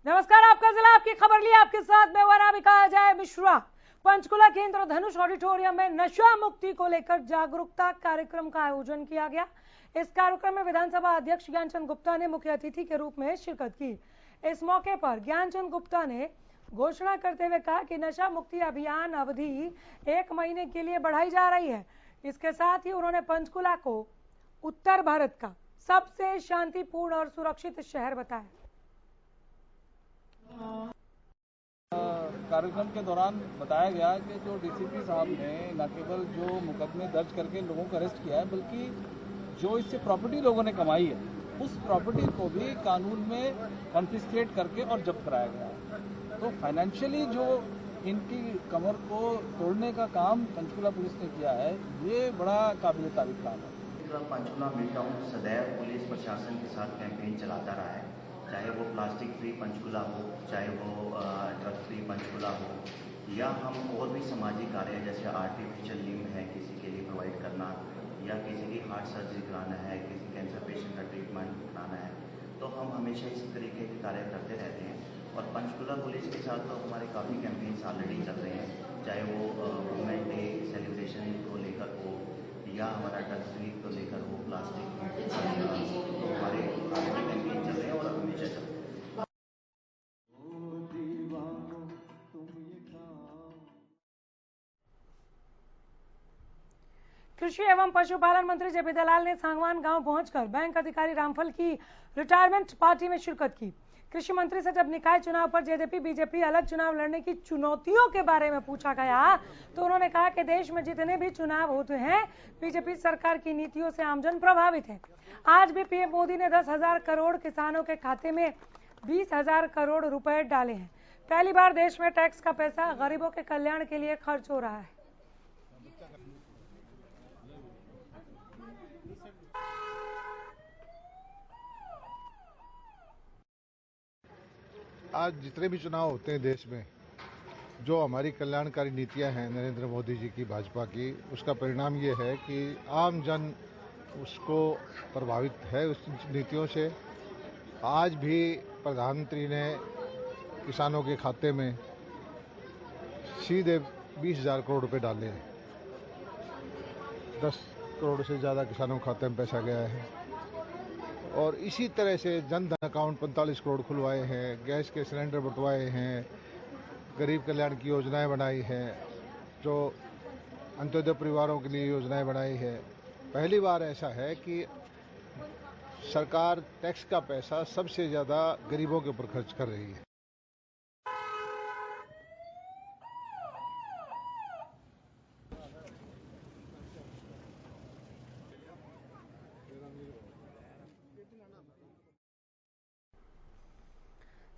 नमस्कार, आपका जिला, आपकी खबर लिए आपके साथ मैं वनामिका अजय मिश्रा। पंचकुला के इंद्रधनुष ऑडिटोरियम में नशा मुक्ति को लेकर जागरूकता कार्यक्रम का आयोजन किया गया। इस कार्यक्रम में विधानसभा अध्यक्ष ज्ञानचंद गुप्ता ने मुख्य अतिथि के रूप में शिरकत की। इस मौके पर ज्ञानचंद गुप्ता ने घोषणा करते हुए कहा कि नशा मुक्ति अभियान अवधि 1 महीने के लिए बढ़ाई जा रही है। इसके साथ ही उन्होंने पंचकुला को उत्तर भारत का सबसे शांतिपूर्ण और सुरक्षित शहर बताया। कार्यक्रम के दौरान बताया गया कि जो डीसीपी साहब ने न केवल जो मुकदमे दर्ज करके लोगों को अरेस्ट किया है, बल्कि जो इससे प्रॉपर्टी लोगों ने कमाई है उस प्रॉपर्टी को भी कानून में कॉन्फिस्केट करके और जब्त कराया गया है। तो फाइनेंशियली जो इनकी कमर को तोड़ने का काम पंचकुला पुलिस ने किया है, ये बड़ा काबिल तारीफ काम है। पंचकुला मिड टाउन सदैव पुलिस प्रशासन के साथ कैंपेन चलाता रहा है, चाहे वो प्लास्टिक फ्री पंचकुला हो, चाहे वो ड्रग फ्री पंचकुला हो, या हम और भी सामाजिक कार्य जैसे आर्टिफिशियल लिम्ब है किसी के लिए प्रोवाइड करना, या किसी की हार्ट सर्जरी कराना है, किसी कैंसर पेशेंट का ट्रीटमेंट कराना है, तो हम हमेशा इसी तरीके के कार्य करते रहते हैं। और पंचकुला पुलिस के साथ तो हमारे काफ़ी कैंपेन्स ऑलरेडी चल रहे हैं, चाहे वो वुमेन डे सेलिब्रेशन को लेकर हो या हमारा ड्रग्स फ्री को लेकर हो, प्लास्टिक तो हमारे ऑलरेडी कैंपेन चल रहे हैं और हमेशा चल रहे हैं। कृषि एवं पशुपालन मंत्री जेपी दलाल ने सांगवान गांव पहुंचकर बैंक अधिकारी रामफल की रिटायरमेंट पार्टी में शिरकत की। कृषि मंत्री से जब निकाय चुनाव पर जेजेपी बीजेपी अलग चुनाव लड़ने की चुनौतियों के बारे में पूछा गया तो उन्होंने कहा कि देश में जितने भी चुनाव होते हैं बीजेपी सरकार की नीतियों से आमजन प्रभावित है। आज भी पीएम मोदी ने 10,000 करोड़ किसानों के खाते में 20,000 करोड़ रुपए डाले हैं। पहली बार देश में टैक्स का पैसा गरीबों के कल्याण के लिए खर्च हो रहा है। आज जितने भी चुनाव होते हैं देश में, जो हमारी कल्याणकारी नीतियां हैं नरेंद्र मोदी जी की, भाजपा की, उसका परिणाम ये है कि आम जन उसको प्रभावित है उस नीतियों से। आज भी प्रधानमंत्री ने किसानों के खाते में सीधे 20,000 करोड़ रुपए डाले हैं। 10 करोड़ से ज़्यादा किसानों के खाते में पैसा गया है। और इसी तरह से जनधन अकाउंट 45 करोड़ खुलवाए हैं, गैस के सिलेंडर बंटवाए हैं, गरीब कल्याण की योजनाएं बनाई हैं, जो अंत्योदय परिवारों के लिए योजनाएं बनाई है। पहली बार ऐसा है कि सरकार टैक्स का पैसा सबसे ज़्यादा गरीबों के ऊपर खर्च कर रही है।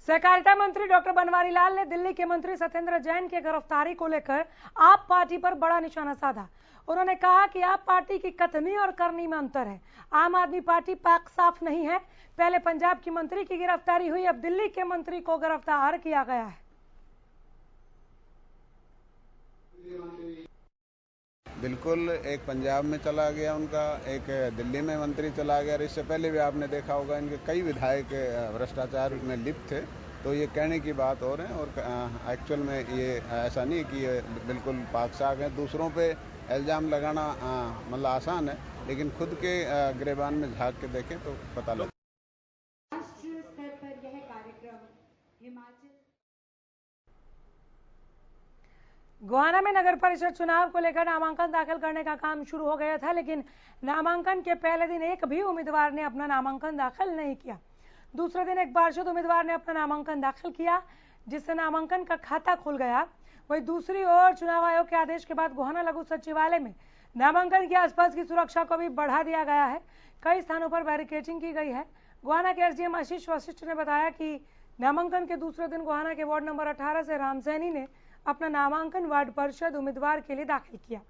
सहकारिता मंत्री डॉक्टर बनवारी लाल ने दिल्ली के मंत्री सत्येंद्र जैन की गिरफ्तारी को लेकर आप पार्टी पर बड़ा निशाना साधा। उन्होंने कहा कि आप पार्टी की कथनी और करनी में अंतर है। आम आदमी पार्टी पाक साफ नहीं है। पहले पंजाब की मंत्री की गिरफ्तारी हुई, अब दिल्ली के मंत्री को गिरफ्तार किया गया है। बिल्कुल, एक पंजाब में चला गया उनका, एक दिल्ली में मंत्री चला गया। और इससे पहले भी आपने देखा होगा इनके कई विधायक भ्रष्टाचार में लिप्त थे। तो ये कहने की बात और है, और एक्चुअल में ये ऐसा नहीं कि ये बिल्कुल पाक साफ है। दूसरों पे इल्ज़ाम लगाना मतलब आसान है, लेकिन खुद के गिरेबान में झांक के देखें तो पता लगता है। गोहाना में नगर परिषद चुनाव को लेकर नामांकन दाखिल करने का काम शुरू हो गया था, लेकिन नामांकन के पहले दिन एक भी उम्मीदवार ने अपना नामांकन दाखिल नहीं किया। दूसरे दिन एक पार्षद उम्मीदवार ने अपना नामांकन दाखिल किया, जिससे नामांकन का खाता खुल गया। वहीं दूसरी ओर चुनाव आयोग के आदेश के बाद गोहाना लघु सचिवालय में नामांकन के आसपास की सुरक्षा को भी बढ़ा दिया गया है। कई स्थानों पर बैरिकेडिंग की गई है। गोहाना के एसडीएम आशीष वशिष्ठ ने बताया कि नामांकन के दूसरे दिन गोहाना के वार्ड नंबर 18 से राम सैनी ने अपना नामांकन वार्ड परिषद उम्मीदवार के लिए दाखिल किया।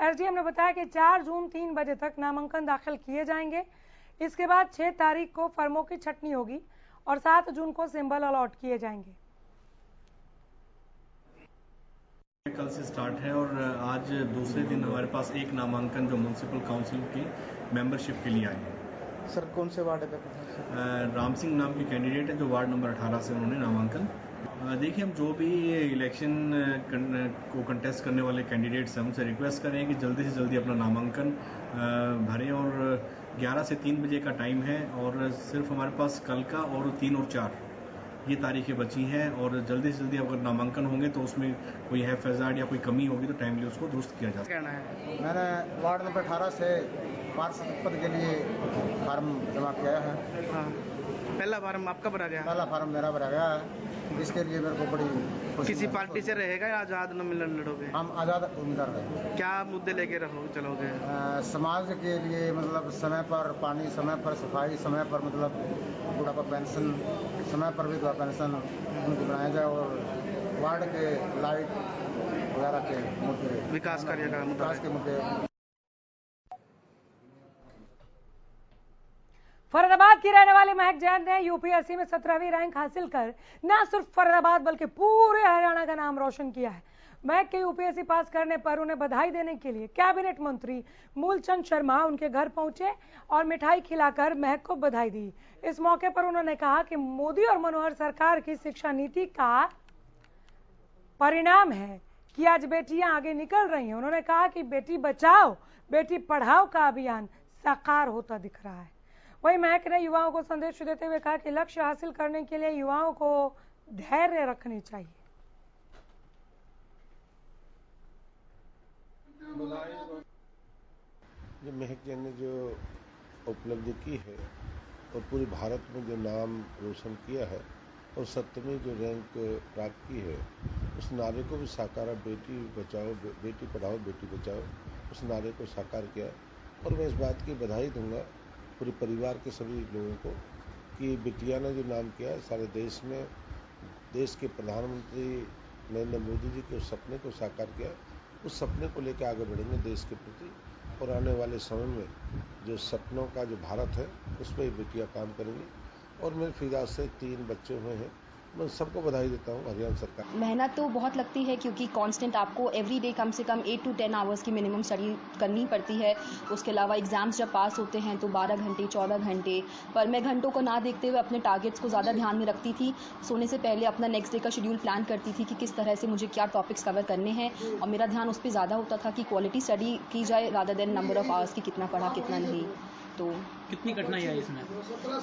एसडीएम ने बताया कि 4 जून 3 बजे तक नामांकन दाखिल किए जाएंगे। इसके बाद 6 तारीख को फर्मों की छटनी होगी और 7 जून को सिंबल अलॉट किए जाएंगे। कल से स्टार्ट है और आज दूसरे दिन हमारे पास एक नामांकन जो म्युनिसिपल काउंसिल की मेंबरशिप के लिए आई है। सर कौन से वार्ड है? राम सिंह नाम के कैंडिडेट हैं जो वार्ड नंबर 18 से उन्होंने नामांकन। देखिए, हम जो भी इलेक्शन को कंटेस्ट करने वाले कैंडिडेट्स हैं उनसे रिक्वेस्ट करें कि जल्दी से जल्दी अपना नामांकन भरें और 11 से 3 बजे का टाइम है और सिर्फ हमारे पास कल का और 3 और 4 ये तारीखें बची हैं और जल्दी से जल्दी अगर नामांकन होंगे तो उसमें कोई है फैजाड या कोई कमी होगी तो टाइमली उसको दुरुस्त किया जा सकता है। मैंने वार्ड नंबर 18 से पार्षद पद के लिए फार्म जमा किया है। हाँ, पहला फार्म आपका भरा गया? पहला फार्म मेरा भरा गया है, इसके लिए मेरे को बड़ी किसी पार्टी से रहेगा या आज़ाद न मिलन लड़ोगे? हम आज़ाद उम्मीदवार हैं। क्या मुद्दे लेके चलोगे? समाज के लिए मतलब समय पर पानी, समय पर सफाई, समय पर मतलब बुढ़ापा पेंशन, समय पर विधवा पेंशन उनको बनाया जाए और वार्ड के लाइट वगैरह के मुद्दे, विकास कार्य का विकास के मुद्दे। फरीदाबाद की रहने वाली महक जैन ने यूपीएससी में 17वीं रैंक हासिल कर न सिर्फ फरीदाबाद बल्कि पूरे हरियाणा का नाम रोशन किया है। महक के यूपीएससी पास करने पर उन्हें बधाई देने के लिए कैबिनेट मंत्री मूलचंद शर्मा उनके घर पहुंचे और मिठाई खिलाकर महक को बधाई दी। इस मौके पर उन्होंने कहा कि मोदी और मनोहर सरकार की शिक्षा नीति का परिणाम है कि आज बेटियां आगे निकल रही हैं। उन्होंने कहा कि बेटी बचाओ बेटी पढ़ाओ का अभियान साकार होता दिख रहा है। वहीं महक ने युवाओं को संदेश देते हुए कहा कि लक्ष्य हासिल करने के लिए युवाओं को धैर्य रखनी चाहिए। जो महक जैन ने जो उपलब्धि की है और पूरे भारत में जो नाम रोशन किया है और 7वीं जो रैंक प्राप्त की है, उस नारे को भी साकार, बेटी बचाओ बेटी पढ़ाओ बेटी बचाओ, उस नारे को साकार किया। और मैं इस बात की बधाई दूंगा पूरे परिवार के सभी लोगों को कि बिटिया ने जो नाम किया है सारे देश में, देश के प्रधानमंत्री नरेंद्र मोदी जी के उस सपने को साकार किया। उस सपने को लेकर आगे बढ़ेंगे देश के प्रति और आने वाले समय में जो सपनों का जो भारत है उस पर बिटिया काम करेंगी। और मेरे फिदा से 3 बच्चे हुए हैं, मैं सबको बधाई देता हूँ हरियाणा सरकार। मेहनत तो बहुत लगती है क्योंकि कांस्टेंट आपको एवरी डे कम से कम 8 to 10 आवर्स की मिनिमम स्टडी करनी पड़ती है। उसके अलावा एग्जाम्स जब पास होते हैं तो 12 घंटे 14 घंटे, पर मैं घंटों को ना देखते हुए अपने टारगेट्स को ज़्यादा ध्यान में रखती थी। सोने से पहले अपना नेक्स्ट डे का शेड्यूल प्लान करती थी कि किस तरह से मुझे क्या टॉपिक्स कवर करने हैं और मेरा ध्यान उस पर ज़्यादा होता था कि क्वालिटी स्टडी की जाए rather than number of hours की कितना पढ़ा कितना नहीं। तो कितनी कठिनाई आई इसमें?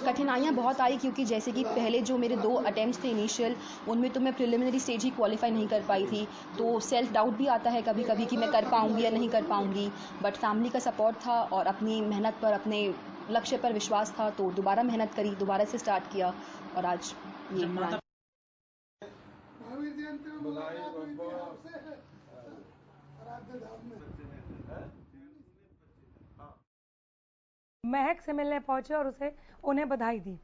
कठिनाइयाँ बहुत आई क्योंकि जैसे कि पहले जो मेरे 2 अटेम्प्ट्स थे इनिशियल, उनमें तो मैं प्रिलिमिनरी स्टेज ही क्वालिफाई नहीं कर पाई थी। तो सेल्फ डाउट भी आता है कभी कभी कि मैं कर पाऊंगी या नहीं कर पाऊंगी, बट फैमिली का सपोर्ट था और अपनी मेहनत पर, अपने लक्ष्य पर विश्वास था, तो दोबारा मेहनत करी, दोबारा से स्टार्ट किया और आज ये महक से मिलने पहुंचे और उन्हें बधाई दी।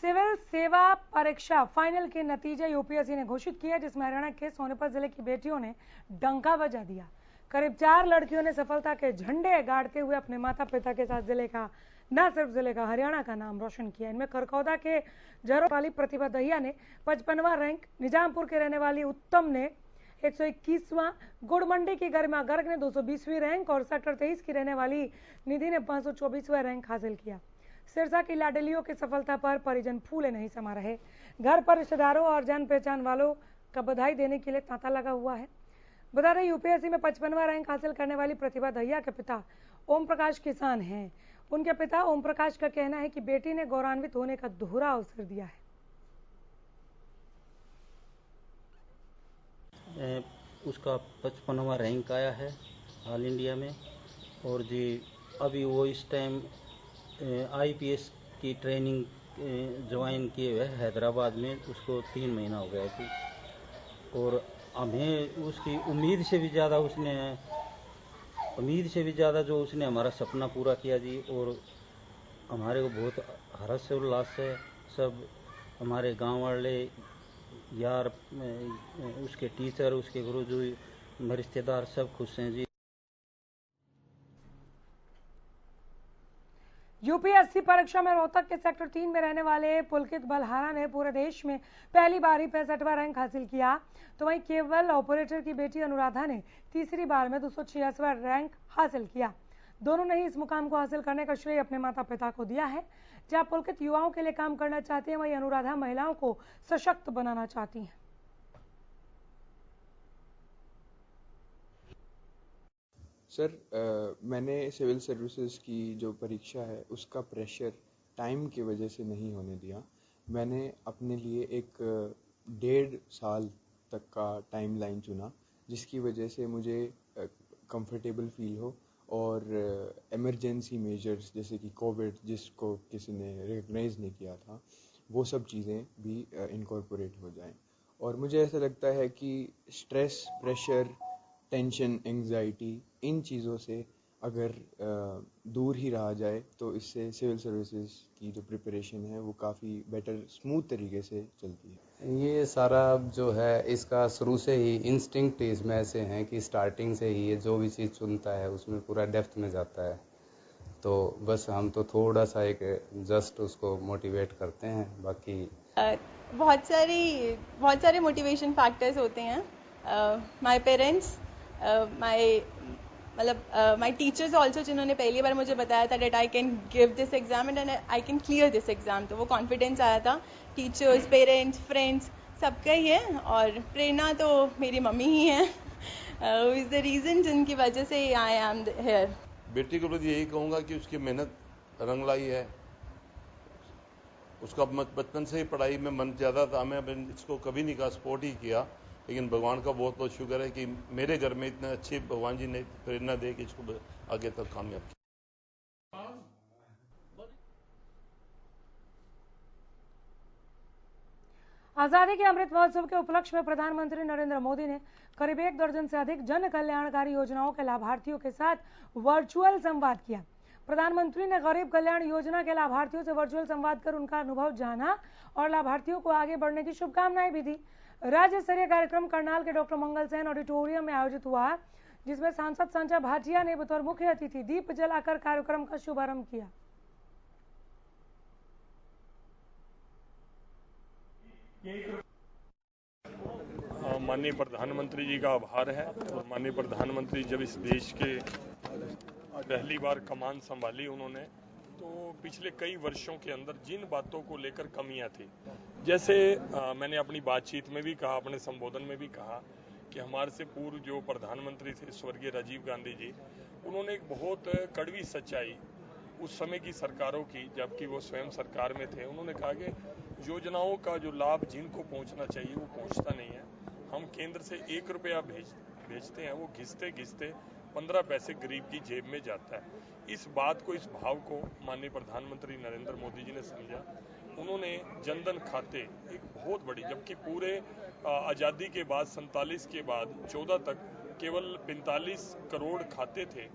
सिविल सेवा परीक्षा फाइनल के नतीजे यूपीएससी ने घोषित किए, जिसमें हरियाणा के सोनीपत जिले की बेटियों ने डंका बजा दिया। करीब 4 लड़कियों ने सफलता के झंडे गाड़ते हुए अपने माता पिता के साथ जिले का, न सिर्फ जिले का, हरियाणा का नाम रोशन किया। इनमें खरखौदा के जरो वाली प्रतिभा दहिया ने 55वां रैंक, निजामपुर के रहने वाली उत्तम ने 121वां, गुड़मंडी की गरिमा गर्ग ने 220वीं रैंक और सेक्टर 23 की रहने वाली निधि ने 524वां रैंक हासिल किया। सिरसा की लाडलियों की सफलता पर परिजन फूले नहीं समा रहे। घर पर रिश्तेदारों और जान पहचान वालों का बधाई देने के लिए तांता लगा हुआ है। बता दें, यूपीएससी में 55वां रैंक हासिल करने वाली प्रतिभा दहिया के पिता ओम प्रकाश किसान हैं। उनके पिता ओम प्रकाश का कहना है कि बेटी ने गौरवान्वित होने का दोहरा अवसर दिया है। उसका 55वां रैंक आया है ऑल इंडिया में और जी अभी वो इस टाइम आईपीएस की ट्रेनिंग ज्वाइन किए हुए हैदराबाद में, उसको 3 महीना हो गया थी और हमें उसकी उम्मीद से भी ज़्यादा जो उसने हमारा सपना पूरा किया जी। और हमारे को बहुत हर्ष उल्लास है, सब हमारे गांव वाले यार, उसके टीचर, उसके गुरुजी, रिश्तेदार सब खुश हैं जी। यूपीएससी परीक्षा में रोहतक के सेक्टर 3 में रहने वाले पुलकित बलहारा ने पूरे देश में पहली बार ही 65वां रैंक हासिल किया, तो वहीं केवल ऑपरेटर की बेटी अनुराधा ने तीसरी बार में 286वां रैंक हासिल किया। दोनों ने ही इस मुकाम को हासिल करने का श्रेय अपने माता पिता को दिया है। जहां पुलकित युवाओं के लिए काम करना चाहती हैं, वहीं अनुराधा महिलाओं को सशक्त बनाना चाहती हैं। सर, मैंने सिविल सर्विसेज की जो परीक्षा है उसका प्रेशर टाइम की वजह से नहीं होने दिया। मैंने अपने लिए एक 1.5 साल तक का टाइमलाइन चुना, जिसकी वजह से मुझे कंफर्टेबल फील हो और इमरजेंसी मेजर्स जैसे कि कोविड, जिसको किसी ने रिकग्नाइज नहीं किया था, वो सब चीज़ें भी इनकॉर्पोरेट हो जाएं। और मुझे ऐसा लगता है कि स्ट्रेस, प्रेशर, टेंशन, एंग्जाइटी, इन चीज़ों से अगर दूर ही रहा जाए तो इससे सिविल सर्विसेज की जो प्रिपरेशन है वो काफ़ी बेटर, स्मूथ तरीके से चलती है। ये सारा जो है इसका शुरू से ही इंस्टिंक्ट इसमें ऐसे हैं कि स्टार्टिंग से ही ये जो भी चीज़ चुनता है उसमें पूरा डेप्थ में जाता है। तो बस हम तो थोड़ा सा एक जस्ट उसको मोटिवेट करते हैं। बाकी बहुत सारे मोटिवेशन फैक्टर्स होते हैं। My parents, my teachers also, जिन्होंने पहली बार मुझे बताया था that I can give this exam and I can clear this exam, तो वो कॉन्फिडेंस आया था। टीचर्स, पेरेंट्स, फ्रेंड्स, सबका ही है। और प्रेरणा तो मेरी मम्मी ही है, हु इज़ द रीज़न जिनकी वजह से आई एम हियर। बेटी को प्रति यही कहूँगा कि उसकी मेहनत रंग लाई है। उसका बचपन से ही पढ़ाई में मन ज़्यादा था। मैं इसको कभी नहीं कहा, सपोर्ट ही किया, लेकिन भगवान का बहुत बहुत शुक्र है कि मेरे घर में इतने अच्छे भगवान जी ने प्रेरणा दे कि इसको आगे तक कामयाब किया। आजादी के अमृत महोत्सव के उपलक्ष्य में प्रधानमंत्री नरेंद्र मोदी ने करीब 1 दर्जन से अधिक जन कल्याणकारी योजनाओं के लाभार्थियों के साथ वर्चुअल संवाद किया। प्रधानमंत्री ने गरीब कल्याण योजना के लाभार्थियों से वर्चुअल संवाद कर उनका अनुभव जाना और लाभार्थियों को आगे बढ़ने की शुभकामनाएं भी दी। राज्य स्तरीय कार्यक्रम करनाल के डॉक्टर मंगल सेन ऑडिटोरियम में आयोजित हुआ, जिसमें सांसद संजय भाटिया ने बतौर मुख्य अतिथि दीप जलाकर कार्यक्रम का शुभारंभ किया। माननीय प्रधानमंत्री जी का आभार है। और माननीय प्रधानमंत्री जब इस देश के पहली बार कमान संभाली उन्होंने, तो पिछले कई वर्षों के अंदर जिन बातों को लेकर कमियां थी, जैसे मैंने अपनी बातचीत में भी कहा, अपने संबोधन में भी कहा कि हमारे से पूर्व जो प्रधानमंत्री थे स्वर्गीय राजीव गांधी जी, उन्होंने एक बहुत कड़वी सच्चाई उस समय की सरकारों की, जबकि वो स्वयं सरकार में थे, उन्होंने कहा कि योजनाओं का जो लाभ जिनको पहुंचना चाहिए वो पहुंचता नहीं है। हम केंद्र से 1 रुपया भेजते हैं, वो घिसते घिसते 15 पैसे गरीब की जेब में जाता है। इस बात को, इस भाव को माननीय प्रधानमंत्री नरेंद्र मोदी जी ने समझा। उन्होंने जनधन खाते एक बहुत बड़ी, जबकि पूरे आज़ादी के बाद 47 के बाद 14 तक केवल 45 करोड़ खाते थे,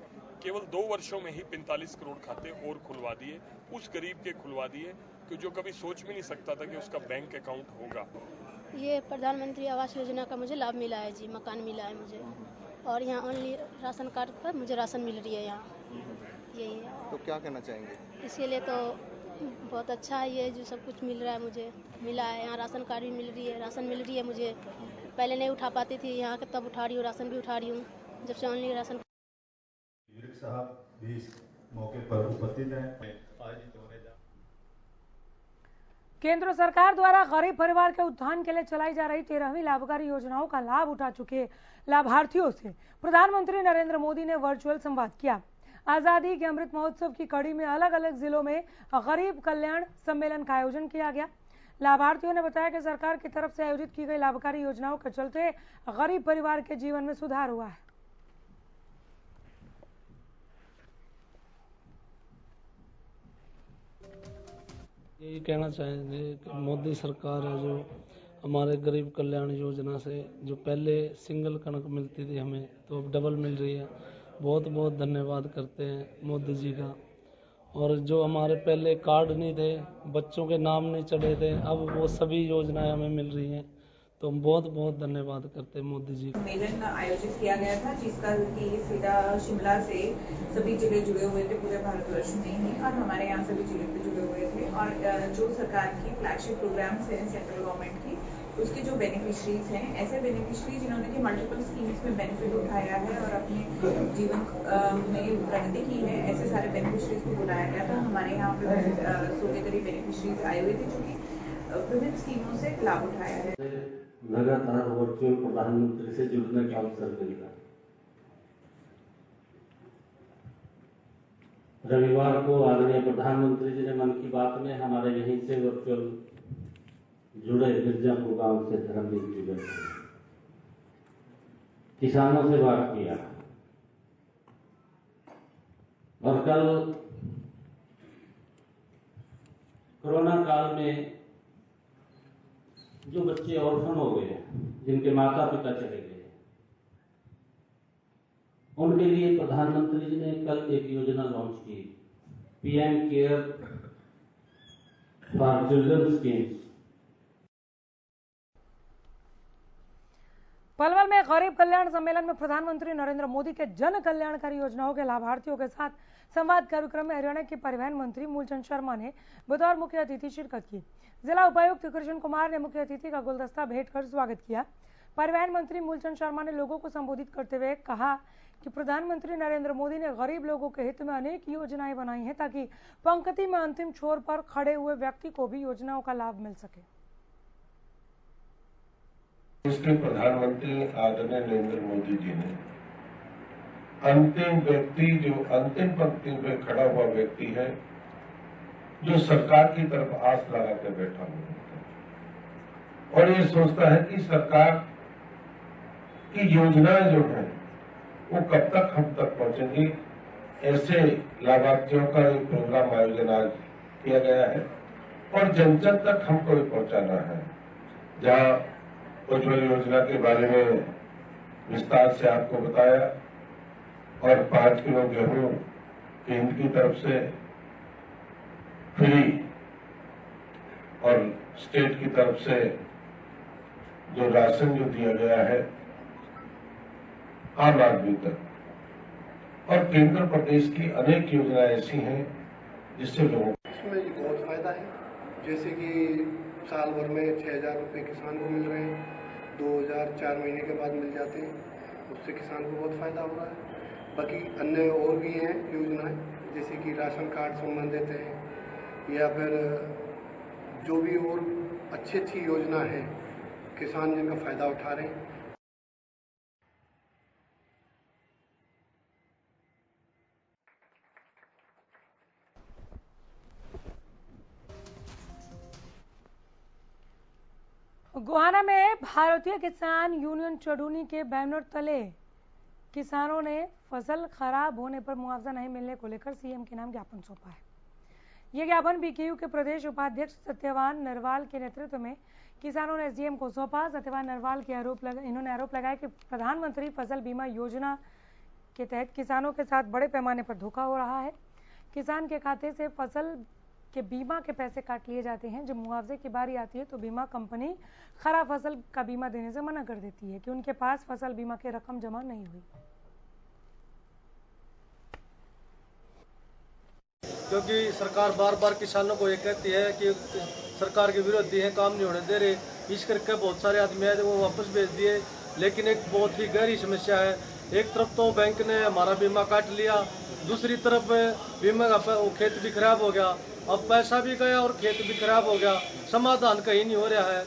केवल 2 वर्षों में ही 45 करोड़ खाते और खुलवा दिए, उस गरीब के खुलवा दिए कि जो कभी सोच भी नहीं सकता था कि उसका बैंक अकाउंट होगा। ये प्रधानमंत्री आवास योजना का मुझे लाभ मिला है जी, मकान मिला है मुझे, और यहाँ ओनली राशन कार्ड पर मुझे राशन मिल रही है यहाँ, यही है। तो क्या कहना चाहेंगे? इसके लिए तो बहुत अच्छा है, ये जो सब कुछ मिल रहा है मुझे, मिला है। यहाँ राशन कार्ड भी मिल रही है, राशन मिल रही है मुझे, पहले नहीं उठा पाती थी, यहाँ के तब उठा रही हूँ, राशन भी उठा रही हूँ जब से ओनली राशन। साहब भी इस मौके पर उपस्थित हैं। केंद्र सरकार द्वारा गरीब परिवार के उत्थान के लिए चलाई जा रही 13वीं लाभकारी योजनाओं का लाभ उठा चुके लाभार्थियों से प्रधानमंत्री नरेंद्र मोदी ने वर्चुअल संवाद किया। आजादी के अमृत महोत्सव की कड़ी में अलग अलग जिलों में गरीब कल्याण सम्मेलन का आयोजन किया गया। लाभार्थियों ने बताया कि सरकार की तरफ से आयोजित की गई लाभकारी योजनाओं के चलते गरीब परिवार के जीवन में सुधार हुआ है। यही कहना चाहेंगे कि मोदी सरकार है जो हमारे गरीब कल्याण योजना से जो पहले सिंगल कणक मिलती थी हमें, तो अब डबल मिल रही है। बहुत बहुत धन्यवाद करते हैं मोदी जी का। और जो हमारे पहले कार्ड नहीं थे, बच्चों के नाम नहीं चढ़े थे, अब वो सभी योजनाएं हमें मिल रही हैं, तो हम बहुत बहुत धन्यवाद करते हैं मोदी जी का। सम्मेलन आयोजित किया गया था जिसका कि सीधा शिमला से सभी जिले जुड़े हुए थे, पूरे भारतवर्ष में ही, और हमारे यहाँ सभी जिले पे जुड़े हुए थे। और जो सरकार की फ्लैगशिप प्रोग्राम्स हैं सेंट्रल गवर्नमेंट की, उसके जो बेनिफिशरीज हैं, ऐसे बेनिफिशरी जिन्होंने कि मल्टीपल स्कीम्स में बेनिफिट उठाया है और अपने जीवन में प्रगति की है, ऐसे सारे बेनिफिशरीज को बुलाया गया था। हमारे यहाँ पे 100 के करीब बेनिफिशरीज आए हुए थे जो कि विभिन्न स्कीमों से लाभ उठाया है। लगातार वर्चुअल प्रधानमंत्री से जुड़ने का अवसर मिला। रविवार को आदरणीय प्रधानमंत्री जी ने मन की बात में हमारे यहीं से वर्चुअल जुड़े मिर्जापुर गांव से धर्मवीर जी बैठे किसानों से बात किया और कल कोरोना काल में जो बच्चे ऑर्फन हो गए, जिनके माता पिता चले गए, उनके लिए प्रधानमंत्री जी ने कल एक योजना लॉन्च की, PM care for children schemes. Palwal में गरीब कल्याण सम्मेलन में प्रधानमंत्री नरेंद्र मोदी के जन कल्याणकारी योजनाओं के लाभार्थियों के साथ संवाद कार्यक्रम में हरियाणा के परिवहन मंत्री मूलचंद शर्मा ने बतौर मुख्य अतिथि शिरकत की। जिला उपायुक्त कृष्ण कुमार ने मुख्य अतिथि का गुलदस्ता भेंट कर स्वागत किया। परिवहन मंत्री मूलचंद शर्मा ने लोगों को संबोधित करते हुए कहा कि प्रधानमंत्री नरेंद्र मोदी ने गरीब लोगों के हित में अनेक योजनाएं बनाई हैं ताकि पंक्ति में अंतिम छोर पर खड़े हुए व्यक्ति को भी योजनाओं का लाभ मिल सके। उसके प्रधानमंत्री आदरणीय नरेंद्र मोदी जी ने अंतिम व्यक्ति, जो अंतिम पंक्ति में खड़ा हुआ व्यक्ति है, जो सरकार की तरफ आस लगा कर बैठा हुआ है और ये सोचता है कि सरकार की योजनाएं जो है वो कब तक हम तक पहुंचेंगी, ऐसे लाभार्थियों का एक प्रोग्राम आयोजन आज किया गया है और जन जन तक हमको भी पहुंचाना है। जहां उज्ज्वल योजना के बारे में विस्तार से आपको बताया और 5 किलो गेहूं केंद्र की तरफ से फ्री और स्टेट की तरफ से जो राशन जो दिया गया है आम आदमी तक, और केंद्र प्रदेश की अनेक योजनाएं ऐसी हैं जिससे लोगों को इसमें बहुत फायदा है। जैसे कि साल भर में 6,000 रुपये किसान को मिल रहे हैं, 2,000 4 महीने के बाद मिल जाते हैं, उससे किसान को बहुत फायदा हो रहा है। बाकी अन्य और भी हैं योजनाएं, जैसे कि राशन कार्ड संबंधित है या फिर जो भी और अच्छी योजना है किसान जिनका फायदा उठा रहे हैं। गोहाना में भारतीय किसान यूनियन चढ़ूनी के बैनर तले किसानों ने फसल खराब होने पर मुआवजा नहीं मिलने को लेकर सीएम के नाम ज्ञापन सौंपा है। यह ज्ञापन बीकेयू के प्रदेश उपाध्यक्ष सत्यवान नरवाल के नेतृत्व में किसानों ने एसडीएम को सौंपा। सत्यवान नरवाल के इन्होंने आरोप लगाया कि प्रधानमंत्री फसल बीमा योजना के तहत किसानों के साथ बड़े पैमाने पर धोखा हो रहा है। किसान के खाते से फसल के बीमा के पैसे काट लिए जाते हैं। जब मुआवजे की बारी आती है तो बीमा कंपनी खराब फसल का बीमा देने से मना कर देती है कि उनके पास फसल बीमा की रकम जमा नहीं हुई। क्योंकि सरकार बार बार किसानों को ये कहती है कि सरकार के विरोधी है, काम नहीं होने दे रहे, इस करके बहुत सारे आदमी है वो वापस भेज दिए। लेकिन एक बहुत ही गहरी समस्या है, एक तरफ तो बैंक ने हमारा बीमा काट लिया, दूसरी तरफ बीमा का खेत भी खराब हो गया, अब पैसा भी गया और खेत भी खराब हो गया, समाधान कहीं नहीं हो रहा है।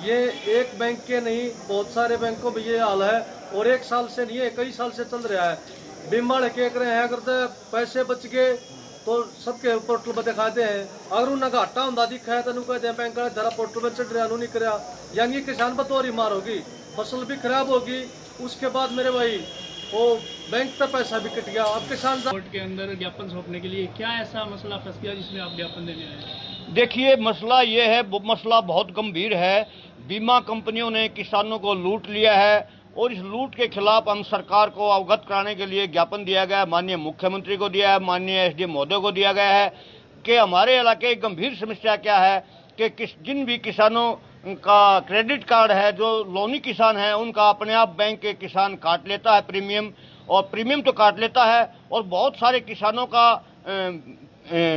ये एक बैंक के नहीं, बहुत सारे बैंकों में ये हाल है और एक साल से नहीं है, कई साल से चल रहा है। बीमा लेके कह रहे हैं अगर पैसे बच गए तो सबके पोर्टल पर दिखाते हैं, अगर उन्हें घाटा होता दिखा है तो कहते हैं बैंक जरा पोर्टल पर चढ़ रहा नहीं करा, यानी किसान पर तो मार होगी, फसल भी खराब होगी, उसके बाद मेरे भाई वो बैंक का पैसा भी कट गया। अब किसान कोर्ट के अंदर ज्ञापन सौंपने के लिए क्या ऐसा मसला फंस गया जिसमें आप ज्ञापन देने आए? देखिए, मसला ये है, मसला बहुत गंभीर है। बीमा कंपनियों ने किसानों को लूट लिया है और इस लूट के खिलाफ हम सरकार को अवगत कराने के लिए ज्ञापन दिया गया है, माननीय मुख्यमंत्री को दिया है, माननीय एसडीएम महोदय को दिया गया है कि हमारे इलाके की गंभीर समस्या क्या है कि जिन भी किसानों का क्रेडिट कार्ड है, जो लोनी किसान है, उनका अपने आप बैंक के किसान काट लेता है प्रीमियम, और प्रीमियम तो काट लेता है और बहुत सारे किसानों का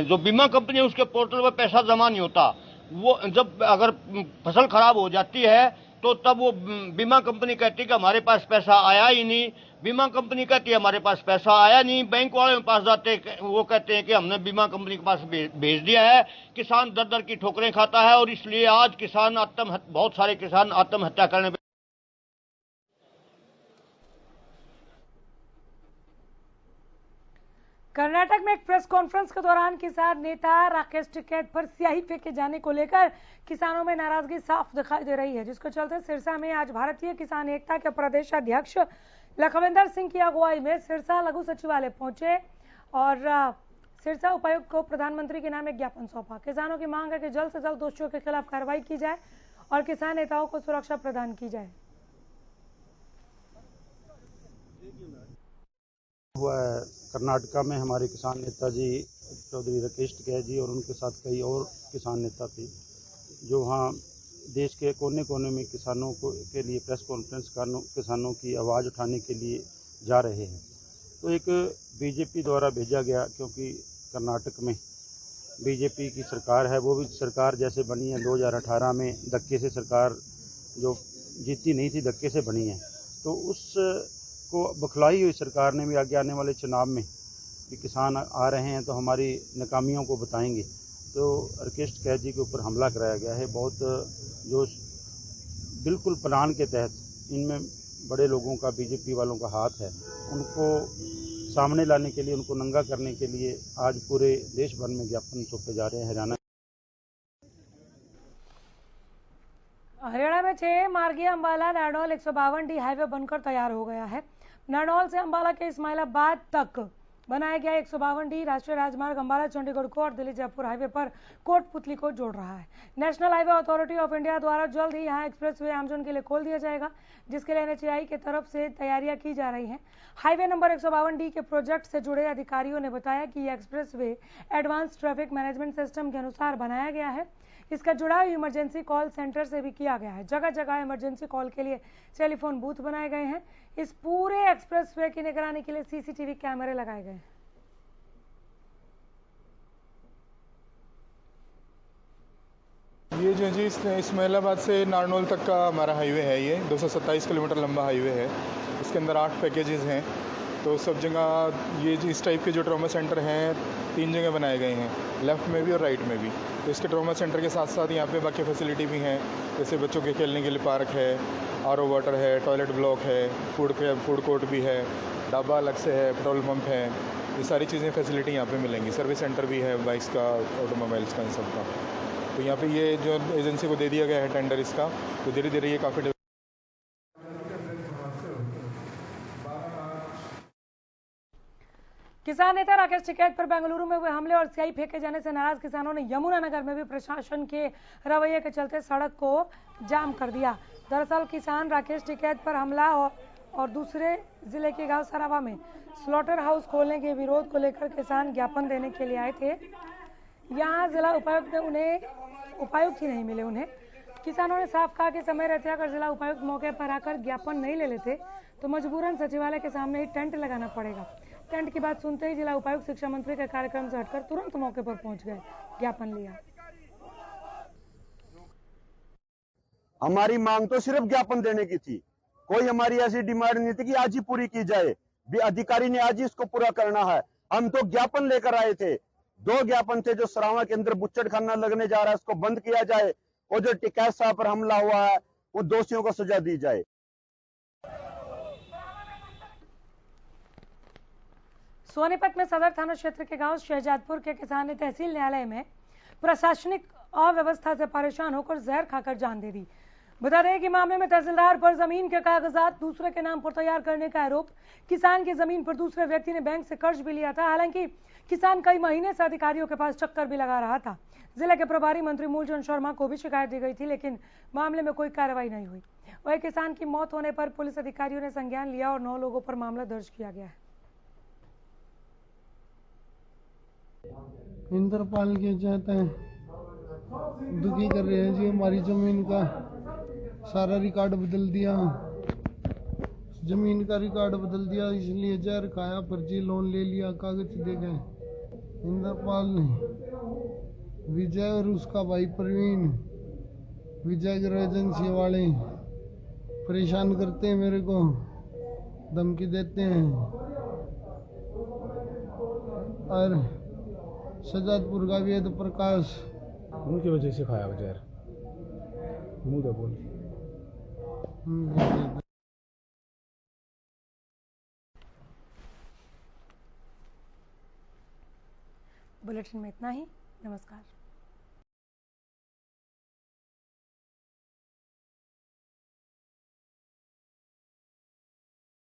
जो बीमा कंपनी है उसके पोर्टल पर पैसा जमा नहीं होता। वो जब अगर फसल खराब हो जाती है तो तब वो बीमा कंपनी कहती है कि हमारे पास पैसा आया ही नहीं, बीमा कंपनी कहती है हमारे पास पैसा आया नहीं, बैंक वाले के पास जाते वो कहते हैं कि हमने बीमा कंपनी के पास भेज दिया है। किसान दर दर की ठोकरें खाता है और इसलिए आज किसान बहुत सारे किसान आत्महत्या करने। कर्नाटक में एक प्रेस कॉन्फ्रेंस के दौरान किसान नेता राकेश टिकैत पर स्याही फेंके जाने को लेकर किसानों में नाराजगी साफ दिखाई दे रही है, जिसको चलते सिरसा में आज भारतीय किसान एकता के प्रदेश अध्यक्ष लखविंदर सिंह की अगुवाई में सिरसा लघु सचिवालय पहुंचे और सिरसा उपायुक्त को प्रधानमंत्री के नाम एक ज्ञापन सौंपा। किसानों की मांग है कि जल्द से जल्द दोषियों के खिलाफ कार्रवाई की जाए और किसान नेताओं को सुरक्षा प्रदान की जाए। हुआ है कर्नाटका में हमारे किसान नेता जी चौधरी राकेश टिकैत जी और उनके साथ कई और किसान नेता थे जो वहाँ देश के कोने कोने में किसानों के लिए प्रेस कॉन्फ्रेंस किसानों की आवाज़ उठाने के लिए जा रहे हैं। तो एक बीजेपी द्वारा भेजा गया, क्योंकि कर्नाटक में बीजेपी की सरकार है, वो भी सरकार जैसे बनी है 2018 में धक्के से सरकार जो जीती नहीं थी धक्के से बनी है, तो उस को बखलाई हुई सरकार ने भी आगे आने वाले चुनाव में कि किसान आ रहे हैं तो हमारी नाकामियों को बताएंगे, तो राकेश टिकैत जी के ऊपर हमला कराया गया है। बहुत जो बिल्कुल प्लान के तहत इनमें बड़े लोगों का, बीजेपी वालों का हाथ है, उनको सामने लाने के लिए, उनको नंगा करने के लिए आज पूरे देश भर में ज्ञापन सौंपे जा रहे हैं। हरियाणा में 6 मार्गीय अंबाला नारनौल 152D हाईवे बनकर तैयार हो गया है। नारनौल से अंबाला के इस्माइलाबाद तक बनाया गया 152D राष्ट्रीय राजमार्ग अंबाला चंडीगढ़ को और दिल्ली जयपुर हाईवे पर कोटपुतली को जोड़ रहा है। National highway authority of India द्वारा जल्द ही यहां एक्सप्रेसवे आमजन के लिए खोल दिया जाएगा, जिसके लिए NHAI की तरफ से तैयारियां की जा रही हैं। हाईवे नंबर 152D के प्रोजेक्ट से जुड़े अधिकारियों ने बताया कि यह expressway advance traffic management system के अनुसार बनाया गया है। इसका जुड़ाव इमरजेंसी कॉल सेंटर से भी किया गया है। जगह जगह इमरजेंसी कॉल के लिए टेलीफोन बूथ बनाए गए हैं। इस पूरे एक्सप्रेसवे की निगरानी के लिए CCTV कैमरे लगाए गए हैं। ये जो जी इस्माइलाबाद से नारनौल तक का हमारा हाईवे है, ये 227 किलोमीटर लंबा हाईवे है। इसके अंदर 8 पैकेजेस हैं, तो सब जगह ये इस टाइप के जो ट्रॉमा सेंटर हैं 3 जगह बनाए गए हैं, लेफ्ट में भी और राइट में भी। तो इसके ट्रॉमा सेंटर के साथ साथ यहाँ पे बाकी फैसिलिटी भी हैं, जैसे बच्चों के खेलने के लिए पार्क है, RO वाटर है, टॉयलेट ब्लॉक है, फूड कोर्ट भी है, ढाबा अलग से है, पेट्रोल पंप है। ये सारी चीज़ें फैसिलिटी यहाँ पे मिलेंगी। सर्विस सेंटर भी है बाइक्स का, ऑटोमोबाइल्स का, इन सब का। तो यहाँ पे ये जो एजेंसी को दे दिया गया है टेंडर इसका, तो धीरे धीरे ये काफ़ी। किसान नेता राकेश टिकैत पर बेंगलुरु में हुए हमले और स्याही फेंके जाने से नाराज किसानों ने यमुनानगर में भी प्रशासन के रवैये के चलते सड़क को जाम कर दिया। दरअसल किसान राकेश टिकैत पर हमला और दूसरे जिले के गांव सरावा में स्लॉटर हाउस खोलने के विरोध को लेकर किसान ज्ञापन देने के लिए आए थे। यहां जिला उपायुक्त ने उपायुक्त ही नहीं मिले उन्हें। किसानों ने साफ कहा कि समय रहते अगर जिला उपायुक्त मौके पर आकर ज्ञापन नहीं ले लेते तो मजबूरन सचिवालय के सामने ही टेंट लगाना पड़ेगा। टेंट की बात सुनते ही जिला उपायुक्त शिक्षा मंत्री के कार्यक्रम से हटकर तुरंत मौके पर पहुंच गए, ज्ञापन लिया। हमारी मांग तो सिर्फ ज्ञापन देने की थी, कोई हमारी ऐसी डिमांड नहीं थी कि आज ही पूरी की जाए, भी अधिकारी ने आज ही इसको पूरा करना है। हम तो ज्ञापन लेकर आए थे, 2 ज्ञापन थे। जो सरावा के अंदर बुच्चड़ खाना लगने जा रहा है उसको बंद किया जाए, और जो टिकैत साहब पर हमला हुआ है वो दोषियों को सजा दी जाए। सोनीपत में सदर थाना क्षेत्र के गांव शहजादपुर के किसान ने तहसील न्यायालय में प्रशासनिक अव्यवस्था से परेशान होकर जहर खाकर जान दे दी। बता दें कि मामले में तहसीलदार पर जमीन के कागजात दूसरे के नाम पर तैयार करने का आरोप। किसान की जमीन पर दूसरे व्यक्ति ने बैंक से कर्ज भी लिया था। हालांकि किसान कई महीने से अधिकारियों के पास चक्कर भी लगा रहा था। जिले के प्रभारी मंत्री मूलचंद शर्मा को भी शिकायत दी गई थी, लेकिन मामले में कोई कार्रवाई नहीं हुई। वही किसान की मौत होने पर पुलिस अधिकारियों ने संज्ञान लिया और 9 लोगों पर मामला दर्ज किया गया है। इंद्रपाल के चाहते हैं दुखी कर रहे हैं जी, हमारी जमीन का सारा रिकॉर्ड बदल दिया, जमीन का रिकॉर्ड बदल दिया, इसलिए जहर खाया, फर्जी लोन ले लिया, कागज दे गए। इंद्रपाल ने विजय और उसका भाई प्रवीण विजय गृह एजेंसी वाले परेशान करते हैं, मेरे को धमकी देते हैं। और सजादपुर का वेद प्रकाश उनकी वजह से खाया जहर मुंह तो बोल। बुलेटिन में इतना ही। नमस्कार।